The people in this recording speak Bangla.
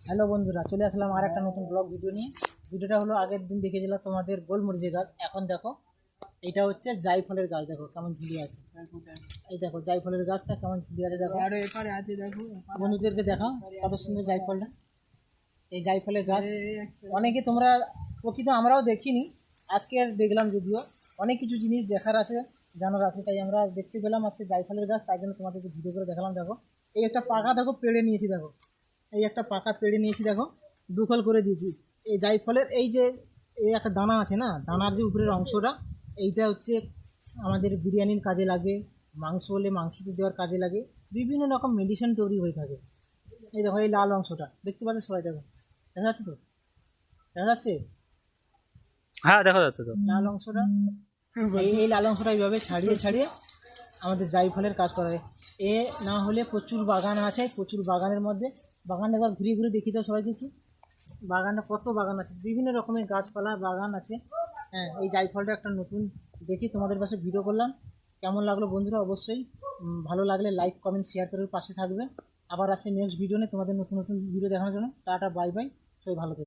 হ্যালো বন্ধুরা, চলে আসলাম আর একটা নতুন ব্লগ ভিডিও নিয়ে। ভিডিওটা হলো আগের দিন দেখেছিলাম তোমাদের গোলমরিচের গাছ। এখন দেখো এটা হচ্ছে জায়ফলের গাছ। দেখো কেমন ঝুলি আছে। এই দেখো জায়ফলের গাছটা কেমন ঝুলি আছে। দেখো আরো এপারে আছে, দেখো বন্ধুদেরকে দেখাও কত সুন্দর জায়ফলটা। এই জায়ফলের গাছ অনেকে তোমরা প্রকৃত আমরাও দেখিনি, আজকে দেখলাম। যদিও অনেক কিছু জিনিস দেখার আছে, জানার আছে, তাই আমরা দেখতে পেলাম আজকে জায়ফলের গাছ। তাই জন্য তোমাদেরকে ভিডিও করে দেখালাম। দেখো এই একটা পাকা দেখো পেড়ে নিয়েছি। দেখো এই একটা পাকা পেড়ে নিয়েছি। দেখো দুফল করে দিয়েছি। এই জায়ফলের এই যে এই একটা দানা আছে না, দানার যে উপরের অংশটা, এইটা হচ্ছে আমাদের বিরিয়ানির কাজে লাগে, মাংস হলে মাংসতে দেওয়ার কাজে লাগে, বিভিন্ন রকম মেডিসিন তৈরি হয়ে থাকে। এই দেখো এই লাল অংশটা দেখতে পাচ্ছ সবাই। দেখো দেখা যাচ্ছে তো, দেখা যাচ্ছে হ্যাঁ দেখা যাচ্ছে তো। লাল অংশটা, এই লাল অংশটা এইভাবে ছাড়িয়ে ছাড়িয়ে আমাদের জায়ফলের কাজ করা হয়। এ না হলে প্রচুর বাগান আছে, প্রচুর বাগানের মধ্যে বাগান একবার ঘুরে ঘুরে দেখি তো সবাই দেখি বাগানটা কত বাগান আছে, বিভিন্ন রকমের গাছপালা বাগান আছে। হ্যাঁ, এই জায়ফলটা একটা নতুন দেখি তোমাদের পাশে ভিডিও করলাম। কেমন লাগলো বন্ধুরা অবশ্যই ভালো লাগলে লাইক কমেন্ট শেয়ার করে পাশে থাকবে। আবার আসছে নেক্সট ভিডিও নিয়ে তোমাদের নতুন নতুন ভিডিও দেখানোর জন্য। টাটা বাই বাই, সবাই ভালো থাকবে।